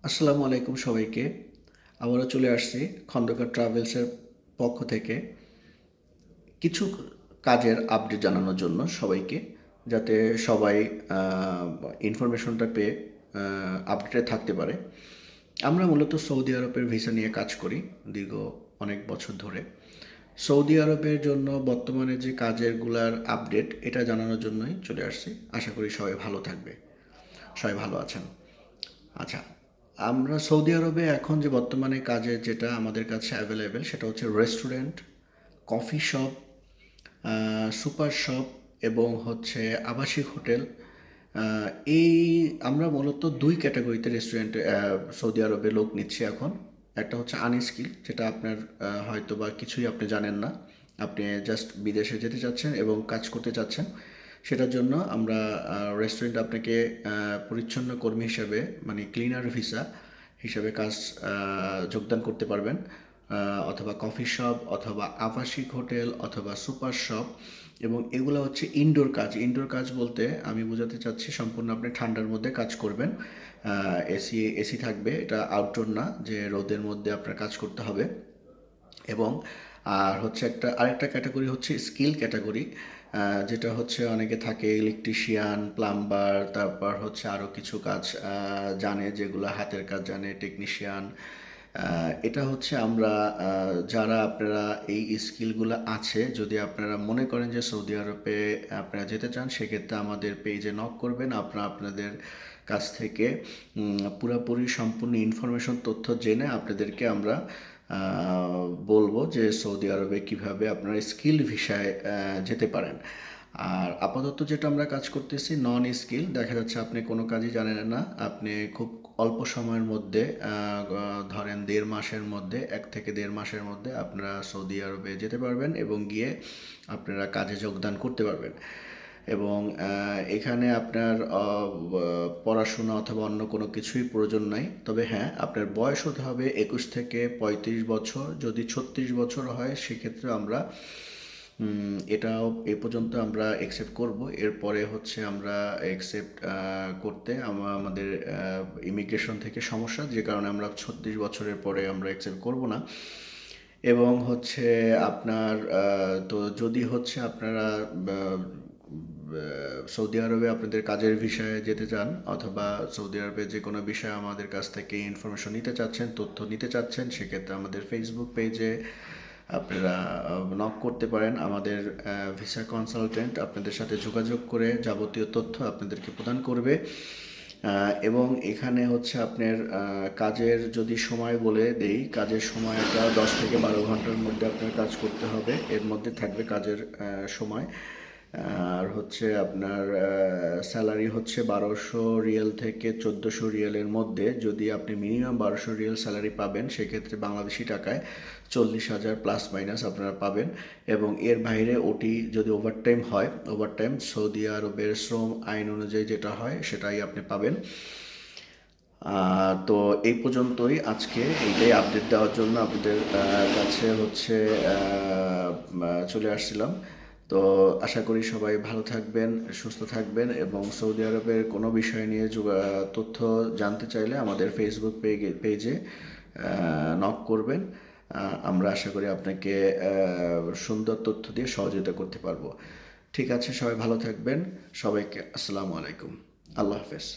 আসসালামু আলাইকুম সবাইকে। আবারও চলে আসছি খন্দকার ট্রাভেলসের পক্ষ থেকে কিছু কাজের আপডেট জানানোর জন্য সবাইকে, যাতে সবাই ইনফরমেশনটা পেয়ে আপডেটে থাকতে পারে। আমরা মূলত সৌদি আরবের ভিসা নিয়ে কাজ করি দীর্ঘ অনেক বছর ধরে। সৌদি আরবের জন্য বর্তমানে যে কাজেরগুলার আপডেট এটা জানানোর জন্যই চলে আসছি। আশা করি সবাই ভালো থাকবে, সবাই ভালো আছেন। আচ্ছা, আমরা সৌদি আরবে এখন যে বর্তমানে কাজের যেটা আমাদের কাছে অ্যাভেলেবেল সেটা হচ্ছে restaurant, coffee shop, super shop এবং হচ্ছে আবাসিক হোটেল। আহ, এই আমরা মূলত দুই ক্যাটাগরিতে রেস্টুরেন্টে সৌদি আরবে লোক নিচ্ছি এখন। একটা হচ্ছে আনস্কিল, যেটা আপনার হয়তো বা কিছুই আপনি জানেন না, আপনি জাস্ট বিদেশে যেতে চাচ্ছেন এবং কাজ করতে চাচ্ছেন। সেটার জন্য আমরা রেস্টুরেন্ট আপনাকে পরিচ্ছন্ন কর্মী হিসাবে, মানে ক্লিনার ভিসা হিসাবে কাজ যোগদান করতে পারবেন। অথবা কফি শপ, অথবা আবাসিক হোটেল, অথবা সুপার শপ। এবং এগুলো হচ্ছে ইনডোর কাজ। ইনডোর কাজ বলতে আমি বোঝাতে চাচ্ছি সম্পূর্ণ আপনি ঠান্ডার মধ্যে কাজ করবেন, এসি এসি থাকবে, এটা আউটডোর না যে রোদের মধ্যে আপনার কাজ করতে হবে। এবং আর হচ্ছে আরেকটা ক্যাটাগরি হচ্ছে স্কিল ক্যাটাগরি, যেটা হচ্ছে অনেকে থাকে ইলেকট্রিশিয়ান, প্লাম্বার, তারপর হচ্ছে আরও কিছু কাজ জানে, যেগুলো হাতের কাজ জানে, টেকনিশিয়ান। এটা হচ্ছে আমরা যারা আপনারা এই স্কিলগুলো আছে, যদি আপনারা মনে করেন যে সৌদি আরবে আপনারা যেতে চান, সেক্ষেত্রে আমাদের পেজে নক করবেন। আপনাদের কাছ থেকে পুরোপুরি সম্পূর্ণ ইনফরমেশন তথ্য জেনে আপনাদেরকে আমরা বলবো যে সৌদি আরবে কিভাবে আপনারা স্কিল ভিসায় যেতে পারেন। আর আপাতত যেটা আমরা কাজ করতেছি নন স্কিল, দেখা যাচ্ছে আপনি কোনো কাজই জানেন না, আপনি খুব অল্প সময়ের মধ্যে ধরেন 1.5 মাসের মধ্যে, 1 থেকে 1.5 মাসের মধ্যে আপনারা সৌদি আরবে যেতে পারবেন এবং গিয়ে আপনারা কাজে যোগদান করতে পারবেন। এবং এখানে আপনার পড়াশোনা অথবা অন্য কোনো কিছুই প্রয়োজন নাই। তবে হ্যাঁ, আপনার বয়স হতে হবে 21 থেকে 35 বছর। যদি 36 বছর হয় সেক্ষেত্রে আমরা এটাও এ পর্যন্ত আমরা অ্যাকসেপ্ট করব। এরপরে হচ্ছে আমরা অ্যাকসেপ্ট করতে আমাদের ইমিগ্রেশন থেকে সমস্যা, যে কারণে আমরা 36 বছরের পরে আমরা অ্যাকসেপ্ট করব না। এবং হচ্ছে আপনার তো যদি হচ্ছে আপনারা সৌদি আরবে আপনাদের কাজের বিষয়ে যেতে চান, অথবা সৌদি আরবে যে কোনো বিষয়ে আমাদের কাছ থেকে ইনফরমেশন নিতে চাচ্ছেন, তথ্য নিতে চাচ্ছেন, সেক্ষেত্রে আমাদের ফেসবুক পেজে আপনারা নক করতে পারেন। আমাদের ভিসা কনসালটেন্ট আপনাদের সাথে যোগাযোগ করে যাবতীয় তথ্য আপনাদেরকে প্রদান করবে। এবং এখানে হচ্ছে আপনার কাজের যদি সময় বলে দেই, কাজের সময়টা 10 থেকে 12 ঘন্টার মধ্যে আপনার কাজ করতে হবে, এর মধ্যে থাকবে কাজের সময়। আর হচ্ছে আপনার স্যালারি হচ্ছে 1200 রিয়াল থেকে 1400 রিয়ালের মধ্যে। যদি আপনি মিনিমাম 1200 রিয়াল স্যালারি পাবেন, সেক্ষেত্রে বাংলাদেশি টাকায় 40,000 প্লাস মাইনাস আপনারা পাবেন। এবং এর বাইরে ওটি যদি ওভারটাইম হয়, ওভারটাইম সৌদি আরবের শ্রম আইন অনুযায়ী যেটা হয় সেটাই আপনি পাবেন। তো এই পর্যন্তই আজকে, এইটাই আপডেট দেওয়ার জন্য আপনাদের কাছে হচ্ছে চলে আসছিলাম। তো আশা করি সবাই ভালো থাকবেন, সুস্থ থাকবেন এবং সৌদি আরবের কোনো বিষয় নিয়ে তথ্য জানতে চাইলে আমাদের ফেসবুক পেজে নক করবেন। আমরা আশা করি আপনাকে সুন্দর তথ্য দিয়ে সহযোগিতা করতে পারবো। ঠিক আছে, সবাই ভালো থাকবেন। সবাইকে আসসালামু আলাইকুম। আল্লাহ হাফেজ।